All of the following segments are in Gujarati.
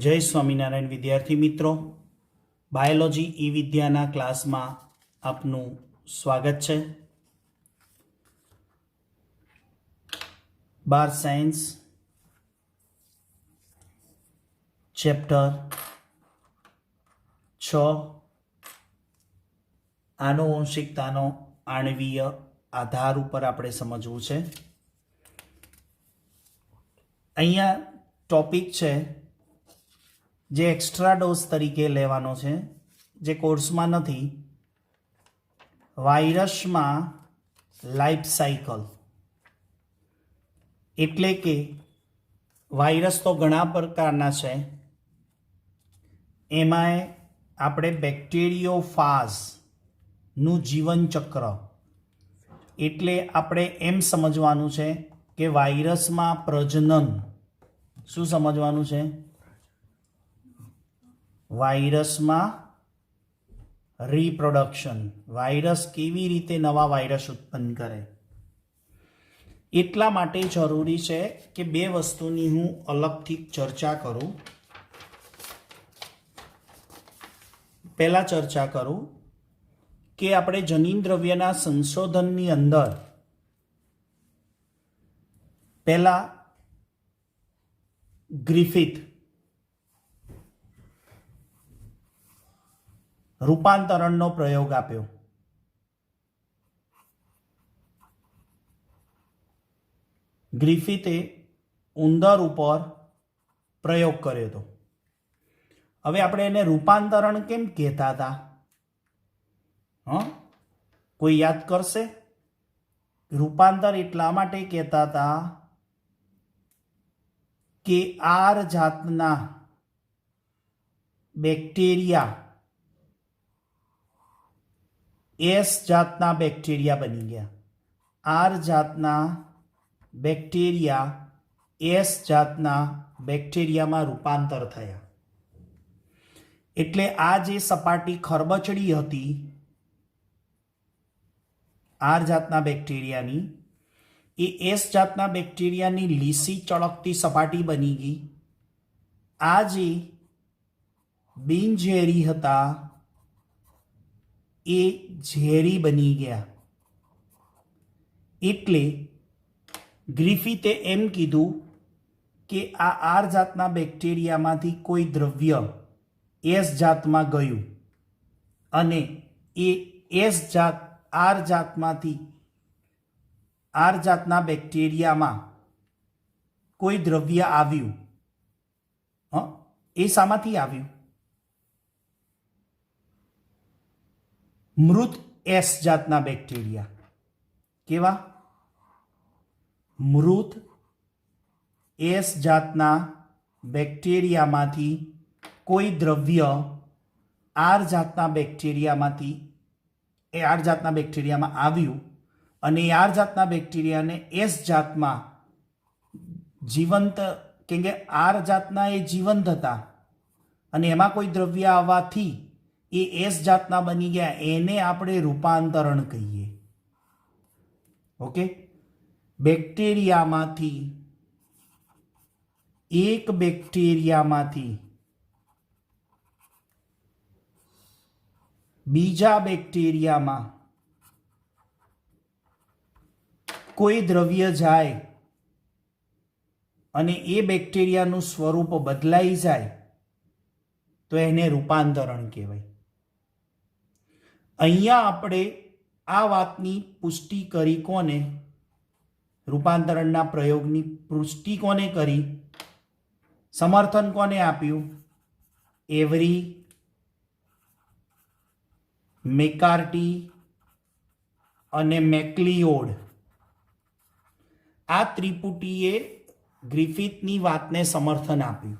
જય સ્વામિનારાયણ વિદ્યાર્થી મિત્રો, બાયોલોજી ઈ વિદ્યાના ક્લાસમાં આપનું સ્વાગત છે। બાર સાયન્સ ચેપ્ટર 6 આનુવંશિકતાનો આણ્વીય આધાર ઉપર આપણે સમજવું છે। અહીંયા ટોપિક છે જે એક્સ્ટ્રા ડોઝ તરીકે લેવાનો છે, જે કોર્સમાં નથી। વાયરસમાં લાઈફ સાયકલ એટલે કે વાયરસ તો ઘણા પ્રકારના છે, એમાંય આપણે બેક્ટેરિયોફાજનું જીવન ચક્ર એટલે આપણે એમ સમજવાનું છે કે વાયરસમાં પ્રજનન, શું સમજવાનું છે? વાયરસમાં રિપ્રોડક્શન, વાયરસ કેવી રીતે નવા વાયરસ ઉત્પન્ન કરે। એટલા માટે જરૂરી છે કે બે વસ્તુની હું અલગથી ચર્ચા કરું। પહેલા ચર્ચા કરું કે આપણે જનીન દ્રવ્યના સંશોધનની અંદર પહેલા ગ્રિફિથ રૂપાંતરણનો પ્રયોગ આપ્યો। ગ્રિફિથે ઉંદર ઉપર પ્રયોગ કર્યો હતો। હવે આપણે એને રૂપાંતરણ કેમ કહેતા હતા? કોઈ યાદ કરશે? રૂપાંતર એટલા માટે કહેતા હતા કે આર જાતના બેક્ટેરિયા એસ જાતના બેક્ટેરિયા બની ગયા। આર જાતના બેક્ટેરિયા એસ જાતના બેક્ટેરિયામાં રૂપાંતર થયા। એટલે આ જે સપાટી ખરબચડી હતી આર જાતના બેક્ટેરિયાની, એ એસ જાતના બેક્ટેરિયાની લીસી ચળકતી સપાટી બની ગઈ। આ જે બિનઝેરી હતા એ ઝેરી બની ગયા। એટલે ગ્રિફિથે એમ કીધું કે આ આર જાતના બેક્ટેરિયામાંથી કોઈ દ્રવ્ય એસ જાતમાં ગયું અને એ એસ જાત આર જાતમાંથી આર જાતના બેક્ટેરિયામાં કોઈ દ્રવ્ય આવ્યું। એ શામાંથી આવ્યું? મૃત એસ જાતના બેક્ટેરિયા। કેવા? મૃત એસ જાતના બેક્ટેરિયામાંથી કોઈ દ્રવ્ય આર જાતના બેક્ટેરિયામાં આવ્યું અને આર જાતના બેક્ટેરિયાને એસ જાતમાં જીવંત, કેમ કે આર જાતના એ જીવંત હતા અને એમાં કોઈ દ્રવ્ય આવવાથી એ એસ જાતના બની ગયા, એને આપણે રૂપાંતરણ કહીએ। ઓકે, બેક્ટેરિયામાંથી એક બેક્ટેરિયામાંથી બીજા બેક્ટેરિયામાં કોઈ દ્રવ્ય જાય અને એ બેક્ટેરિયાનું સ્વરૂપ બદલાઈ જાય તો એને રૂપાંતરણ કહેવાય। અહીંયા આપણે આ વાતની પુષ્ટિ કરી કોને? રૂપાંતરણના પ્રયોગની પુષ્ટિ કોને કરી? સમર્થન કોને આપ્યું? એવરી, મેકાર્ટી અને મેક્લિઓડ। આ ત્રિપુટીએ ગ્રિફિથની વાતને સમર્થન આપ્યું।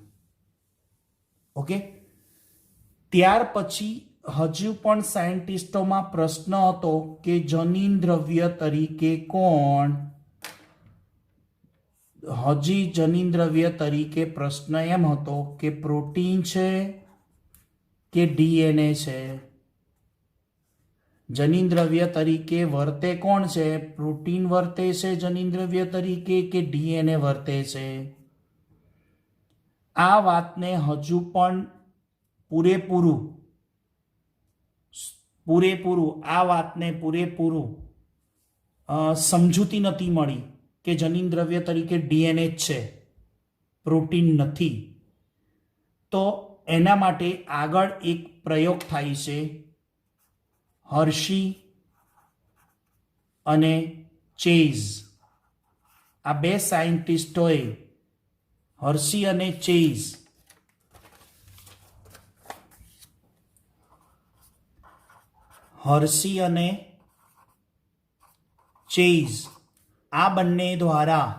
ઓકે, ત્યાર પછી હજુ પણ સાયન્ટિસ્ટોમાં પ્રશ્ન હતો કે જનીન દ્રવ્ય તરીકે કોણ? હજી જનીન દ્રવ્ય તરીકે પ્રશ્ન એમ હતો કે પ્રોટીન છે કે ડીએનએ છે? જનીન દ્રવ્ય તરીકે વર્તે કોણ છે? પ્રોટીન વર્તે છે જનીન દ્રવ્ય તરીકે કે ડીએનએ વર્તે છે? આ વાતને હજુ પણ પૂરેપૂરું સમજૂતી નથી મળી કે જનીન દ્રવ્ય તરીકે ડીએનએ જ છે, પ્રોટીન નથી. તો એના માટે આગળ એક પ્રયોગ થાય છે. હર્શી અને ચેઝ, આ બે સાયન્ટિસ્ટોએ હર્શી અને ચેઝ આ બંને દ્વારા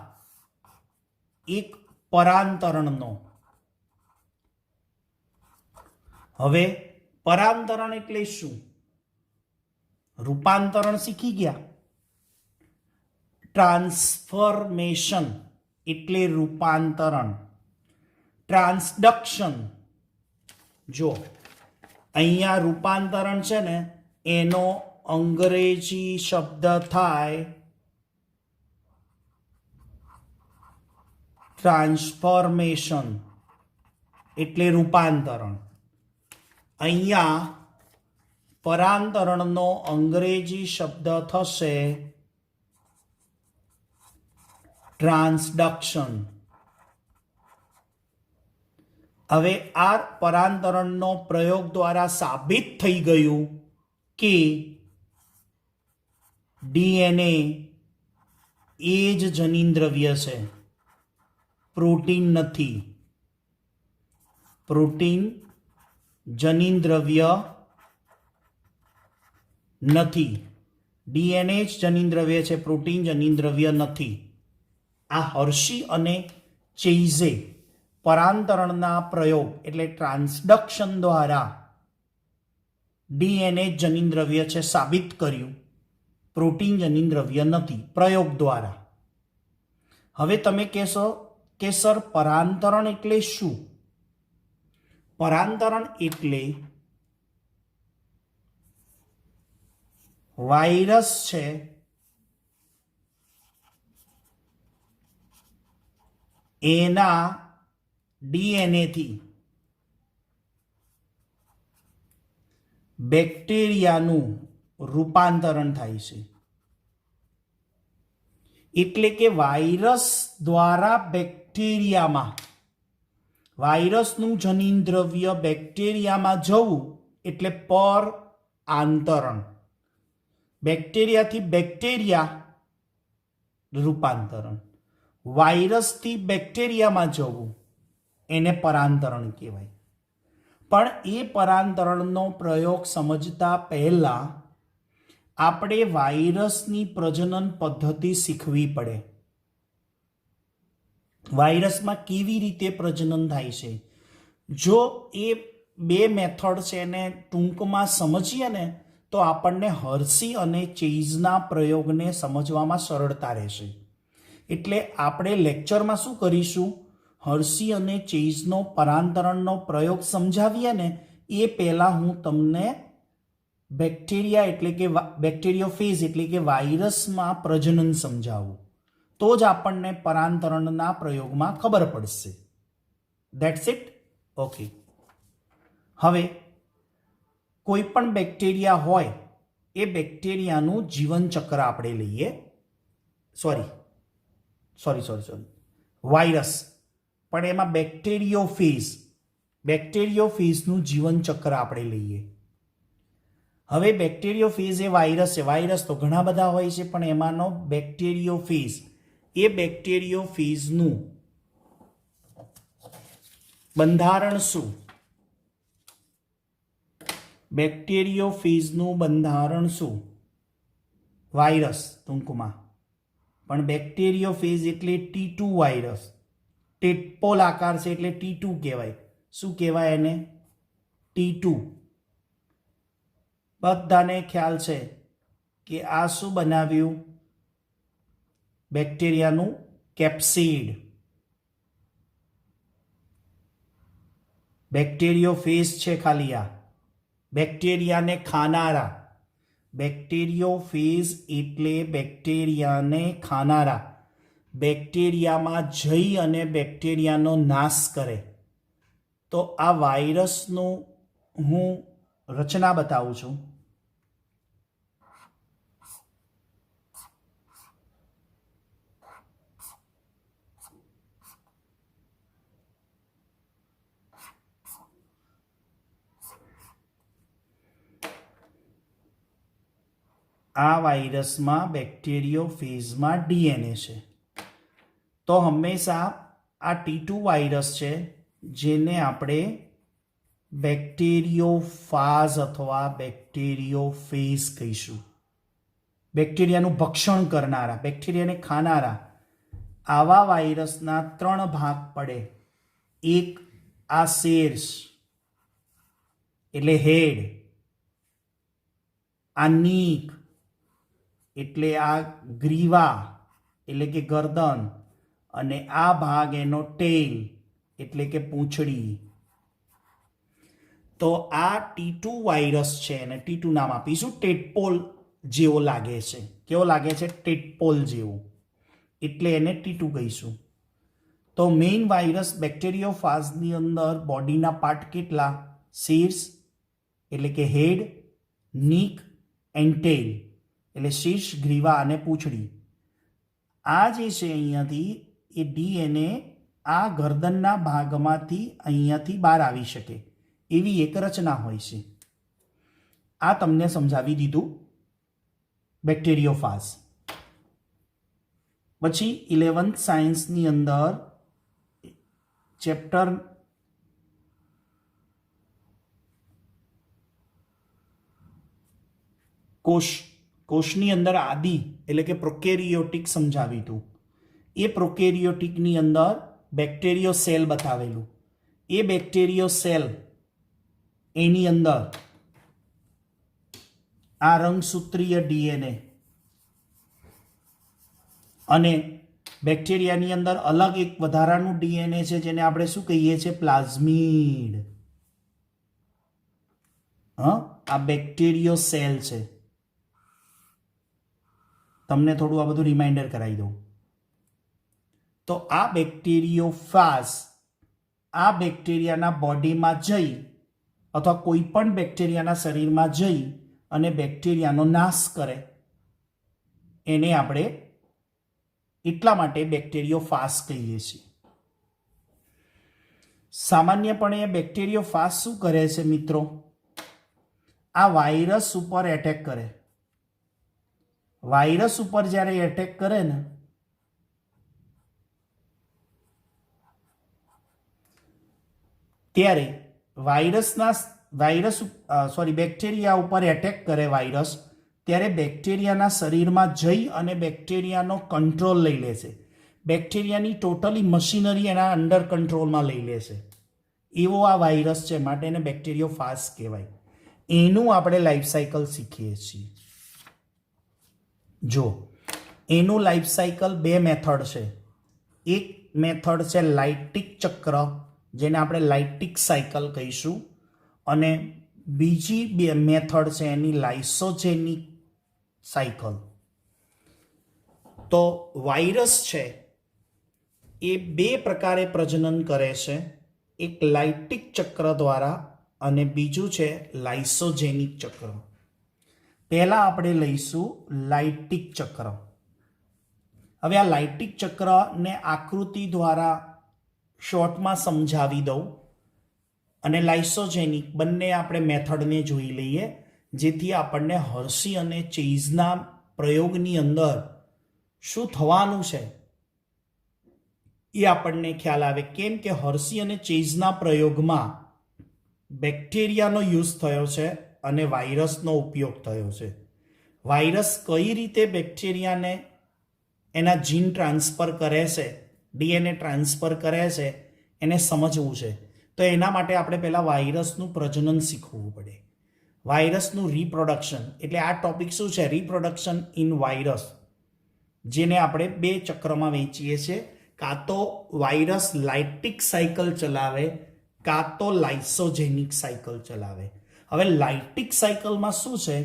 એક પરાંતરણનો, હવે પરાંતરણ એટલે શું? રૂપાંતરણ શીખી ગયા, ટ્રાન્સફોર્મેશન એટલે રૂપાંતરણ, ટ્રાન્સડક્શન. જો અહીંયા રૂપાંતરણ છે ને, એનો અંગ્રેજી શબ્દ થાય ટ્રાન્સફોર્મેશન એટલે રૂપાંતરણ. અહીંયા પરાંતરણનો અંગ્રેજી શબ્દ થશે ટ્રાન્સડક્શન. હવે આ પરાંતરણનો પ્રયોગ દ્વારા સાબિત થઈ ગયું કે ડીએનએ એ જ જનીન દ્રવ્ય છે, પ્રોટીન નથી. પ્રોટીન જનીન દ્રવ્ય નથી, ડીએનએ જ જનીન દ્રવ્ય છે, પ્રોટીન જનીન દ્રવ્ય નથી. આ હર્શી અને ચેઇઝે પરાંતરણના પ્રયોગ એટલે ટ્રાન્સડક્શન દ્વારા ડીએનએ જનીન દ્રવ્ય છે સાબિત કર્યું, પ્રોટીન જનીન દ્રવ્ય નથી, પ્રયોગ દ્વારા. હવે તમે કહેશો કે સર પરાંતરણ એટલે શું? પરાંતરણ એટલે વાયરસ છે એના ડીએનએથી બેક્ટેરિયાનું રૂપાંતરણ થાય છે. એટલે કે વાયરસ દ્વારા બેક્ટેરિયામાં, વાયરસનું જનીન દ્રવ્ય બેક્ટેરિયામાં જવું એટલે પર આંતરણ. બેક્ટેરિયાથી બેક્ટેરિયા રૂપાંતરણ, વાયરસથી બેક્ટેરિયામાં જવું એને પરાંતરણ કહેવાય. પણ એ પરાંતરણનો પ્રયોગ સમજતા પહેલા આપણે વાયરસની પ્રજનન પદ્ધતિ શીખવી પડે. વાયરસમાં કેવી રીતે પ્રજનન થાય છે, જો એ બે મેથડ છે એને ટૂંકમાં સમજીએ ને તો આપણને હર્શી અને ચેઇઝના પ્રયોગને સમજવામાં સરળતા રહેશે. એટલે આપણે લેક્ચરમાં શું કરીશું, હર્શી અને ચેઇઝનો પરાંતરણનો પ્રયોગ સમજાવીએ ને એ પહેલાં હું તમને બેક્ટેરિયા એટલે કે બેક્ટેરિયોફેઝ એટલે કે વાયરસમાં પ્રજનન સમજાવું, તો જ આપણને પરાંતરણના પ્રયોગમાં ખબર પડશે. That's it. ઓકે, હવે કોઈ પણ બેક્ટેરિયા હોય એ બેક્ટેરિયાનું જીવનચક્ર આપણે લઈએ. સોરી વાયરસ, પણ એમાં બેક્ટેરિયોફેઝનું જીવનચક્ર આપણે લઈએ. હવે બેક્ટેરિયોફેઝ એ વાયરસ છે, વાયરસ તો ઘણા બધા હોય છે પણ એમાંનો બેક્ટેરિયોફેઝ, એ બેક્ટેરિયોફેઝનું બંધારણ શું? બેક્ટેરિયોફેઝનું બંધારણ શું? વાયરસ ટૂંકમાં, પણ બેક્ટેરિયોફેઝ એટલે T2 વાયરસ, ટેટપોલ આકાર છે એટલે T2 કહેવાય. શું કહેવાય એને? T2. બધાને ખ્યાલ છે કે આ શું બનાવ્યું? બેક્ટેરિયાનું કેપ્સિડ. બેક્ટેરિયોફેઝ છે ખાલી આ, બેક્ટેરિયાને ખાનારા. બેક્ટેરિયોફેઝ એટલે બેક્ટેરિયાને ખાનારા, બેક્ટેરિયામાં જઈ અને બેક્ટેરિયાનો નાશ કરે. તો આ વાયરસનું હું રચના બતાવું છું. આ વાયરસમાં બેક્ટેરિયોફેઝમાં ડીએનએ છે. તો હંમેશા આ T2 વાયરસ છે જેને આપણે બેક્ટેરિયોફાજ અથવા બેક્ટેરિયોફેઝ કહીશું. બેક્ટેરિયાનું ભક્ષણ કરનારા, બેક્ટેરિયાને ખાનારા આવા વાયરસના 3 ભાગ પડે. એક આ સેર્સ એટલે હેડ, આ નીક એટલે આ ગ્રીવા એટલે કે ગરદન, અને આ ભાગ એનો ટેલ એટલે કે પૂંછડી. તો આ T2 વાયરસ છે અને T2 નામ આપીશું. ટેડપોલ જેવો લાગે છે. કેવો લાગે છે? ટેડપોલ જેવો, એટલે એને T2 કહીશું. તો મેઇન વાયરસ બેક્ટેરિયોફાજની અંદર બોડીના પાર્ટ કેટલા? શીર્ષ એટલે કે હેડ, નીક એન્ડ ટેલ એટલે શીર્ષ, ગ્રીવા અને પૂંછડી. આ જે છે અહીંયાથી એ ડીએનએ આ ગરદનના ભાગમાંથી અહીંયાથી બહાર આવી શકે એવી એક રચના હોય છે. આ તમને સમજાવી દીધું બેક્ટેરિયોફાજ. પછી 11th સાયન્સની અંદર ચેપ્ટર કોષની અંદર આદિ એટલે કે પ્રોકેરિયોટિક સમજાવ્યું હતું. એ પ્રોકેરિયોટિકની અંદર બેક્ટેરિયો સેલ બતાવેલું. એ બેક્ટેરિયો સેલ એની અંદર આ રંગસૂત્રીય ડીએનએ અને બેક્ટેરિયાની અંદર અલગ એક વધારાનું ડીએનએ છે જેને આપણે શું કહીએ છીએ? પ્લાઝમિડ. આ બેક્ટેરિયો સેલ છે. તમને થોડું આ બધું રિમાઇન્ડર કરાવી દઉં. તો આ બેક્ટેરિયોફાજ આ બેક્ટેરિયાના બોડીમાં જઈ અથવા કોઈ પણ બેક્ટેરિયાના શરીરમાં જઈ અને બેક્ટેરિયાનો નાશ કરે, એને આપણે એટલા માટે બેક્ટેરિયોફાજ કહીએ છીએ. સામાન્યપણે બેક્ટેરિયોફાજ શું કરે છે મિત્રો? આ વાયરસ ઉપર એટેક કરે. વાયરસ ઉપર જ્યારે એટેક કરે ને ત્યારે બેક્ટેરિયા ઉપર એટેક કરે વાયરસ, ત્યારે બેક્ટેરિયાના શરીરમાં જઈ અને બેક્ટેરિયાનો કંટ્રોલ લઈ લે છે. બેક્ટેરિયાની ટોટલી મશીનરી એના અંડર કંટ્રોલમાં લઈ લે છે. એવો આ વાયરસ છે, માટે એને બેક્ટેરિયોફાજ કહેવાય. એનું આપણે લાઈફ સાયકલ શીખીએ છીએ. જો એનું લાઈફ સાયકલ 2 મેથડ છે. એક મેથડ છે લાઇટિક ચક્ર, જેને આપણે લાઇટિક સાયકલ કહીશું, અને બીજી મેથડ છે એની લાઇસોજેનિક સાયકલ. તો વાયરસ છે એ 2 પ્રકારે પ્રજનન કરે છે. એક લાઇટિક ચક્ર દ્વારા અને બીજું છે લાઇસોજેનિક ચક્ર. પહેલા આપણે લઈશું લાઇટિક ચક્ર. હવે આ લાઇટિક ચક્રને આકૃતિ દ્વારા શોર્ટમાં સમજાવી દઉં, અને લાઇસોજેનિક બંને આપણે મેથડને જોઈ લઈએ, જેથી આપણને હર્શી અને ચેઝના પ્રયોગની અંદર શું થવાનું છે એ આપણને ખ્યાલ આવે. કેમ કે હર્શી અને ચેઝના પ્રયોગમાં બેક્ટેરિયાનો યુઝ થયો છે અને વાયરસનો ઉપયોગ થયો છે. વાયરસ કઈ રીતે બેક્ટેરિયાને એના જીન ટ્રાન્સફર કરે છે, ડીએનએ ટ્રાન્સફર કરે છે, એને સમજવું છે. તો એના માટે આપણે પહેલાં વાયરસનું પ્રજનન શીખવું પડે. વાયરસનું રિપ્રોડક્શન, એટલે આ ટોપિક શું છે? રિપ્રોડક્શન ઇન વાયરસ, જેને આપણે 2 ચક્રમાં વહેંચીએ છીએ. કાં તો વાયરસ લાઇટિક સાયકલ ચલાવે, કાં તો લાઇસોજેનિક સાયકલ ચલાવે. હવે લાઇટિક સાયકલમાં શું છે?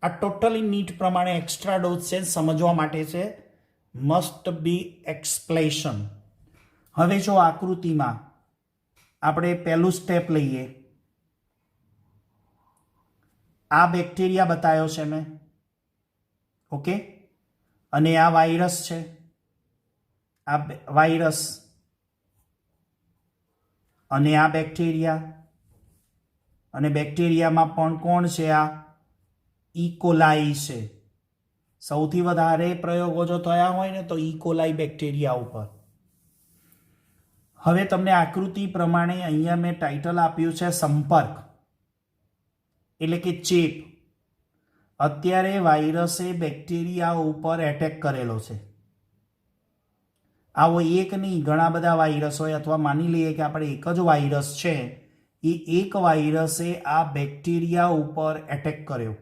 આ ટોટલી નીટ પ્રમાણે એક્સ્ટ્રા ડોઝ છે, સમજવા માટે છે. Must be explanation. હવે જો આકૃતિમાં આપણે પહેલું સ્ટેપ લઈએ. આ બેક્ટેરિયા બતાવ્યો છે મેં, ઓકે, અને આ વાયરસ છે, આ વાયરસ અને આ બેક્ટેરિયા, અને બેક્ટેરિયામાં પણ કોણ છે? આ ઇકોલાઈ છે. સૌથી વધારે પ્રયોગો જો થયા હોય ને તો ઇકોલાઈ બેક્ટેરિયા ઉપર. હવે તમને આકૃતિ પ્રમાણે અહીંયા મેં ટાઇટલ આપ્યું છે સંપર્ક, એટલે કે ચેપ. અત્યારે વાયરસે બેક્ટેરિયા ઉપર એટેક કરેલો છે. આવો એક નહીં, ઘણા બધા વાયરસ હોય, અથવા માની લઈએ કે આપણે એક જ વાયરસ છે, એ એક વાયરસે આ બેક્ટેરિયા ઉપર એટેક કર્યો,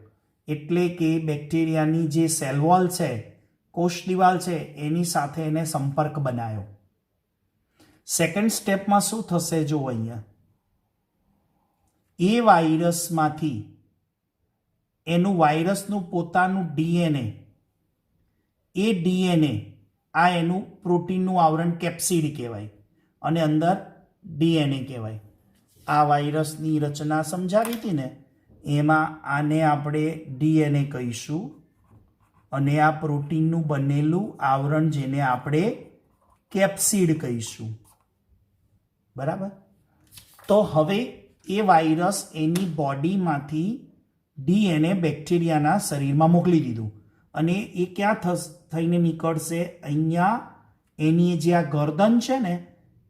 એટલે કે બેક્ટેરિયાની જે સેલ વોલ છે, કોષ દિવાલ છે, એની સાથે એને સંપર્ક બનાવ્યો. સેકન્ડ સ્ટેપમાં શું થશે? જો અહીંયા એ વાયરસમાંથી એનું વાયરસનું પોતાનું ડીએનએ, એ ડીએનએ આ એનું પ્રોટીનનું આવરણ કેપ્સિડ કહેવાય, અને અંદર ડીએનએ કહેવાય. આ વાયરસની રચના સમજાવી હતી ને, એમાં આને આપણે ડીએનએ કહીશું, અને આ પ્રોટીનનું બનેલું આવરણ જેને આપણે કેપ્સિડ કહીશું. બરાબર? તો હવે એ વાયરસ એની બોડીમાંથી ડીએનએ બેક્ટેરિયાના શરીરમાં મોકલી દીધું, અને એ ક્યાં થઈને નીકળશે? અહીંયા એની જે આ ગરદન છે ને,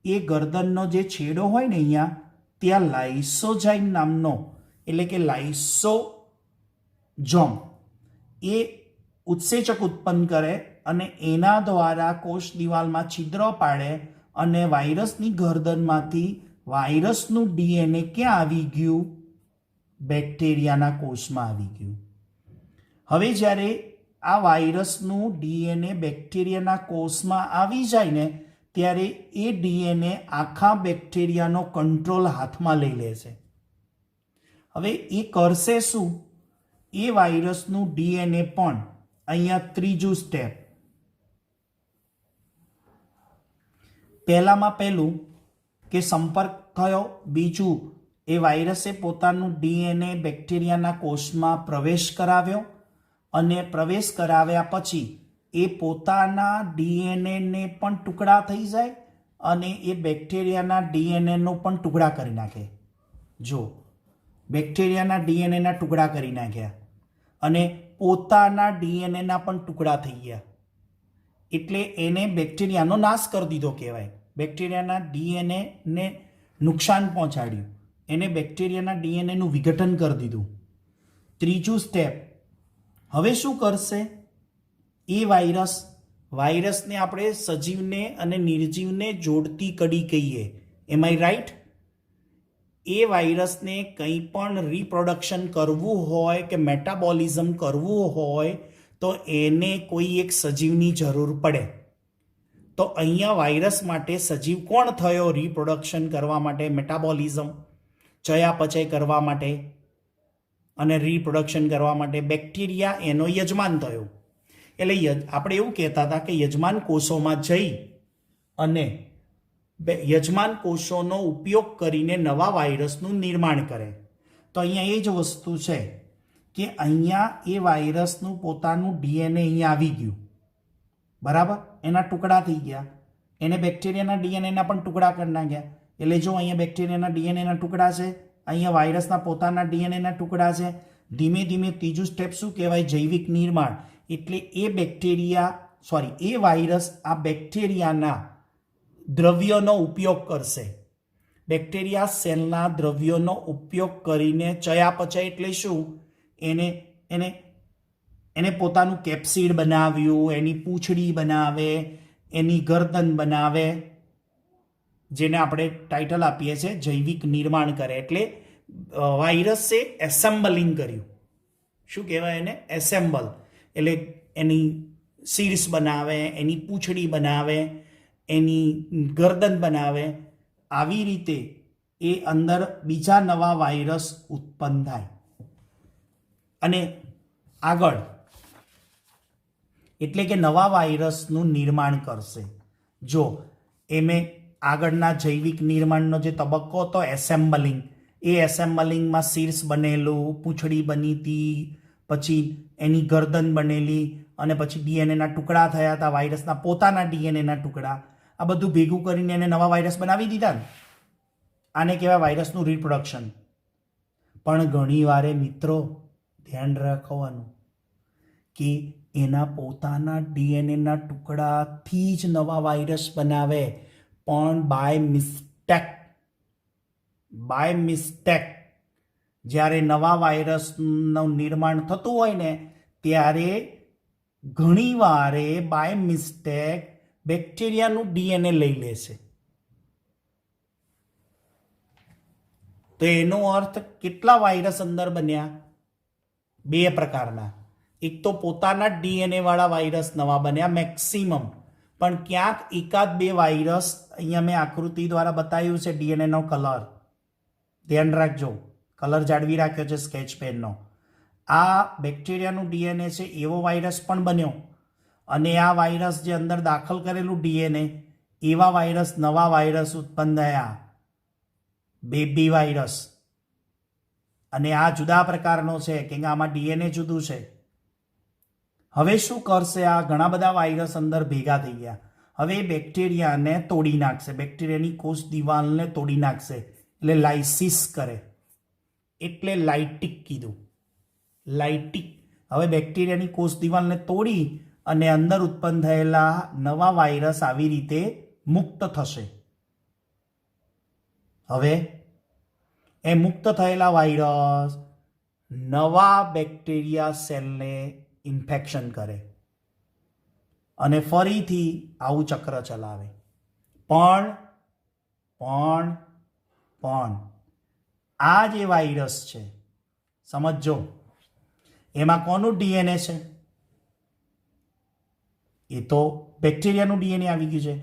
એ ગરદનનો જે છેડો હોય ને અહીંયા, ત્યાં લાઇસોઝાઇમ નામનો, એટલે કે લાઇસોઝોમ, એ ઉત્સેચક ઉત્પન્ન કરે, અને એના દ્વારા કોષ દિવાલમાં છિદ્ર પાડે, અને વાયરસની ગરદનમાંથી વાયરસનું ડીએનએ ક્યાં આવી ગયું? બેક્ટેરિયાના કોષમાં આવી ગયું. હવે જ્યારે આ વાયરસનું ડીએનએ બેક્ટેરિયાના કોષમાં આવી જાય ને, ત્યારે એ ડીએનએ આખા બેક્ટેરિયાનો કંટ્રોલ હાથમાં લઈ લે છે. હવે એ કરશે શું? એ વાયરસનું ડીએનએ પણ અહીંયા ત્રીજું સ્ટેપ, પહેલામાં પહેલું કે સંપર્ક થયો, બીજું એ વાયરસે પોતાનું ડીએનએ બેક્ટેરિયાના કોષમાં પ્રવેશ કરાવ્યો, અને પ્રવેશ કરાવ્યા પછી એ પોતાના ડીએનએને પણ ટુકડા થઈ જાય, અને એ બેક્ટેરિયાના ડીએનએનો પણ ટુકડા કરી નાખે. જો બેક્ટેરિયાના ડીએનએના ટુકડા કરી નાખ્યા, અને પોતાના ડીએનએના પણ ટુકડા થઈ ગયા, એટલે એને બેક્ટેરિયાનો નાશ કરી દીધો કહેવાય. બેક્ટેરિયાના ડીએનએને નુકસાન પહોંચાડ્યું, એને બેક્ટેરિયાના ડીએનએનું વિઘટન કરી દીધું. ત્રીજું સ્ટેપ, હવે શું કરશે? એ વાયરસને આપણે સજીવને અને નિર્જીવને જોડતી કડી કહીએ. એમ આઈ રાઈટ? એ વાયરસને કંઈ પણ રિપ્રોડક્શન કરવું હોય કે મેટાબોલિઝમ કરવું હોય તો એને કોઈ એક સજીવની જરૂર પડે. તો અહીંયા વાયરસ માટે સજીવ કોણ થયો? રિપ્રોડક્શન કરવા માટે, મેટાબોલિઝમ, ચયાપચય કરવા માટે અને રિપ્રોડક્શન કરવા માટે બેક્ટેરિયા એનો યજમાન થયો. એટલે આપણે એવું કહેતા હતા કે યજમાન કોષોમાં જઈ અને યજમાન કોષોનો ઉપયોગ કરીને નવા વાયરસનું નિર્માણ કરે. તો અહીંયા એ જ વસ્તુ છે કે અહીંયા એ વાયરસનું પોતાનું ડીએનએ અહીંયા આવી ગયું, બરાબર? એના ટુકડા થઈ ગયા, એને બેક્ટેરિયાના ડીએનએના પણ ટુકડા કરી નાખ્યા. એટલે જો અહીંયા બેક્ટેરિયાના ડીએનએના ટુકડા છે, અહીંયા વાયરસના પોતાના ડીએનએના ટુકડા છે. ધીમે ધીમે ત્રીજું સ્ટેપ શું કહેવાય? જૈવિક નિર્માણ. એટલે એ વાયરસ આ બેક્ટેરિયાના દ્રવ્યોનો ઉપયોગ કરશે. બેક્ટેરિયા સેલના દ્રવ્યોનો ઉપયોગ કરીને ચયાપચય એટલે શું? એને પોતાનું કેપ્સિડ બનાવ્યું, એની પૂંછડી બનાવે, એની ગરદન બનાવે, જેને આપણે ટાઇટલ આપીએ છીએ જૈવિક નિર્માણ કરે. એટલે વાયરસે એસેમ્બલિંગ કર્યું. શું કહેવાય એને? એસેમ્બલ. એટલે એની શીર્ષ બનાવે, એની પૂંછડી બનાવે, એની ગરદન બનાવે. આવી રીતે એ અંદર બીજા નવા વાયરસ ઉત્પન્ન થાય અને આગળ, એટલે કે નવા વાયરસનું નિર્માણ કરશે. જો એમે આગળના જૈવિક નિર્માણનો જે તબક્કો હતો એસેમ્બલિંગ, એ એસેમ્બલિંગમાં શીર્ષ બનેલું, પૂંછડી બની હતી, પછી એની ગરદન બનેલી, અને પછી ડીએનએના ટુકડા થયા હતા, વાયરસના પોતાના ડીએનએના ટુકડા. આ બધું ભેગું કરીને એને નવા વાયરસ બનાવી દીધા ને. આને કહેવાય વાયરસનું રિપ્રોડક્શન. પણ ઘણી વારે મિત્રો ધ્યાન રાખવાનું કે એના પોતાના ડીએનએના ટુકડાથી જ નવા વાયરસ બનાવે, પણ બાય મિસ્ટેક જ્યારે નવા વાયરસનું નિર્માણ થતું હોય ને ત્યારે ઘણી વારે બાય મિસ્ટેક બેક્ટેરિયાનું ડીએનએ લઈ લે છે. તો એનો અર્થ કેટલા વાયરસ અંદર બન્યા? 2 પ્રકારના. એક તો પોતાના ડીએનએ વાળા વાયરસ નવા બન્યા મેક્સિમમ, પણ ક્યાંક એકાદ 2 વાયરસ, અહીંયા મેં આકૃતિ દ્વારા બતાવ્યું છે ડીએનએનો કલર, ધ્યાન રાખજો, કલર જાળવી રાખ્યો છે સ્કેચ પેનનો. આ બેક્ટેરિયાનું ડીએનએ છે એવો વાયરસ પણ બન્યો, અને આ વાયરસ જે અંદર દાખલ કરેલું ડીએનએ, એવા વાયરસ, નવા વાયરસ ઉત્પન્ન થયા, બેબી વાયરસ. અને આ જુદા પ્રકારનો છે કે આમાં ડીએનએ જુદું છે. હવે શું કરશે? આ ઘણા બધા વાયરસ અંદર ભેગા થઈ ગયા. હવે બેક્ટેરિયાને તોડી નાખશે, બેક્ટેરિયાની કોષ દિવાલને તોડી નાખશે, એટલે લાઇસિસ કરે, એટલે લાઇટિક કીધું. લાઇટિક. હવે બેક્ટેરિયાની કોષ દિવાલને તોડી અને અંદર ઉત્પન્ન થયેલા નવા વાયરસ આવી રીતે મુક્ત થશે. હવે એ મુક્ત થયેલા વાયરસ નવા બેક્ટેરિયા સેલને ઇન્ફેક્શન કરે અને ફરીથી આવું ચક્ર ચલાવે. પણ આ જે વાયરસ છે, સમજો, એમાં કોનું ડીએનએ છે? એ તો બેક્ટેરિયાનું ડીએનએ આવી ગયું છે.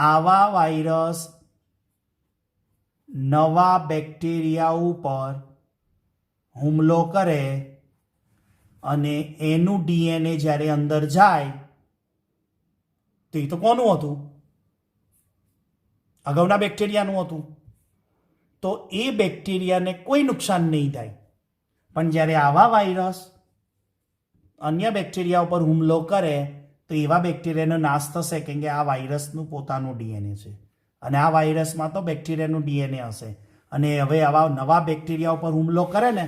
આવા વાયરસ નવા બેક્ટેરિયા ઉપર હુમલો કરે અને એનું ડીએનએ જ્યારે અંદર જાય તો એ તો કોનું હતું? અગાઉના બેક્ટેરિયાનું હતું. તો એ બેક્ટેરિયાને કોઈ નુકસાન નહીં થાય. પણ જ્યારે આવા વાયરસ અન્ય બેક્ટેરિયા ઉપર હુમલો કરે તો એવા બેક્ટેરિયાનો નાશ થશે, કેમ કે આ વાયરસનું પોતાનું ડીએનએ છે, અને આ વાયરસમાં તો બેક્ટેરિયાનું ડીએનએ હશે. અને હવે આવા નવા બેક્ટેરિયા ઉપર હુમલો કરે ને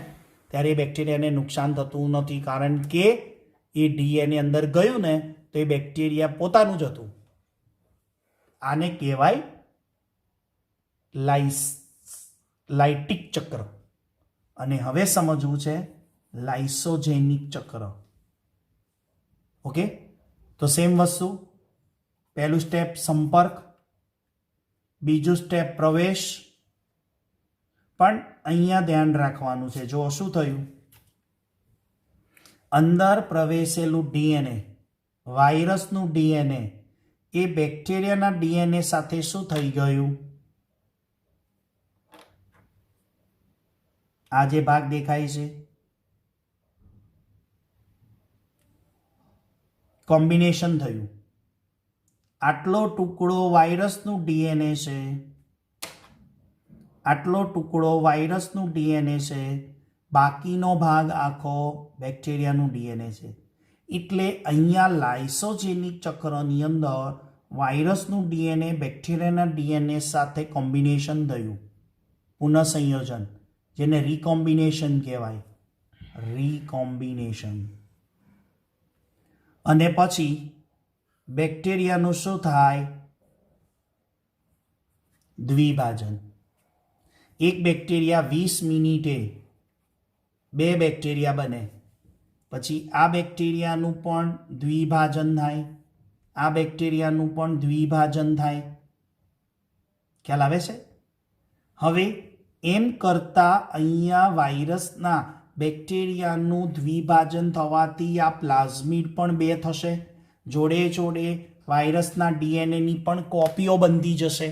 ત્યારે એ બેક્ટેરિયાને નુકસાન થતું નથી, કારણ કે એ ડીએનએ અંદર ગયું ને તો એ બેક્ટેરિયા પોતાનું જ હતું. આને કહેવાય લાઇટિક ચક્ર. અને હવે સમજવું છે લાઇસોજેનિક ચક્ર. ઓકે, તો સેમ વસ્તુ. પહેલું સ્ટેપ સંપર્ક, બીજું સ્ટેપ પ્રવેશ. પણ અહીંયા ધ્યાન રાખવાનું છે. જો શું થયું, અંદર પ્રવેશેલું ડીએનએ, વાયરસનું ડીએનએ, એ બેક્ટેરિયાના ડીએનએ સાથે શું થઈ ગયું? આ જે ભાગ દેખાય છે, કોમ્બિનેશન થયું. આટલો ટુકડો વાયરસનું ડીએનએ છે, આટલો ટુકડો વાયરસનું ડીએનએ છે, બાકીનો ભાગ આખો બેક્ટેરિયાનું ડીએનએ છે. એટલે અહીંયા લાઇસોજેનિક ચક્રની અંદર વાયરસનું ડીએનએ બેક્ટેરિયાના ડીએનએ સાથે કોમ્બિનેશન થયું, પુનઃસંયોજન, જેને રીકોમ્બિનેશન કહેવાય. રીકોમ્બિનેશન. અને પછી બેક્ટેરિયાનું શું થાય? દ્વિભાજન. એક બેક્ટેરિયા 20 મિનિટે 2 બેક્ટેરિયા બને, પછી આ બેક્ટેરિયાનું પણ દ્વિભાજન થાય, આ બેક્ટેરિયાનું પણ દ્વિભાજન થાય. ખ્યાલ આવે છે? હવે એમ કરતાં અહીંયા વાયરસના બેક્ટેરિયાનું દ્વિભાજન થવાથી આ પ્લાઝમિડ પણ 2 થશે, જોડે જોડે વાયરસના ડીએનએની પણ કોપીઓ બનતી જશે.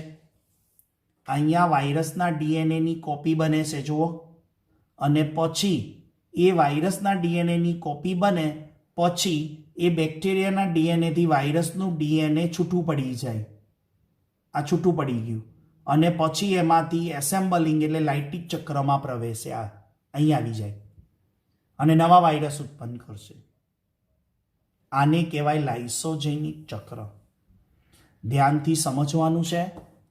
અહીંયા વાયરસના ડીએનએની કોપી બને છે, જુઓ. અને પછી એ વાયરસના ડીએનએની કોપી બને પછી એ બેક્ટેરિયાના ડીએનએથી વાયરસનું ડીએનએ છૂટું પડી જાય. આ છૂટું પડી ગયું. અને પછી એમાંથી એસેમ્બલિંગ એટલે લાઇટિક ચક્રમાં પ્રવેશ્યા, અહીં આવી જાય અને નવા વાયરસ ઉત્પન્ન કરશે. આને કહેવાય લાઇસોજેનિક ચક્ર. ધ્યાનથી સમજવાનું છે.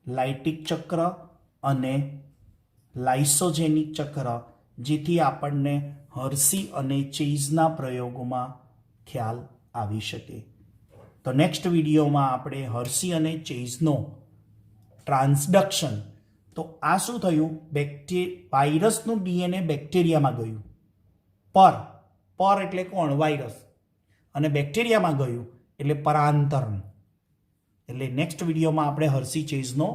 લાઇટિક ચક્ર અને લાઇસોજેનિક ચક્ર, જેથી આપણને હર્સી અને ચેઝના પ્રયોગોમાં ખ્યાલ આવી શકે. તો નેક્સ્ટ વિડીયોમાં આપણે હર્સી અને ચેઝનો ટ્રાન્સડક્શન, તો આ શું થયું, વાયરસનું ડીએનએ બેક્ટેરિયામાં ગયું, પર એટલે કોણ, વાયરસ, અને બેક્ટેરિયામાં ગયું એટલે પરાંતરણ. એટલે નેક્સ્ટ વિડીયોમાં આપણે હર્સી ચેઝનો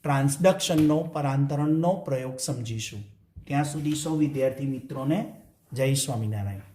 ટ્રાન્સડક્શનનો, પરાંતરણનો પ્રયોગ સમજીશું. ત્યાં સુધી સૌ વિદ્યાર્થી મિત્રોને જય સ્વામિનારાયણ.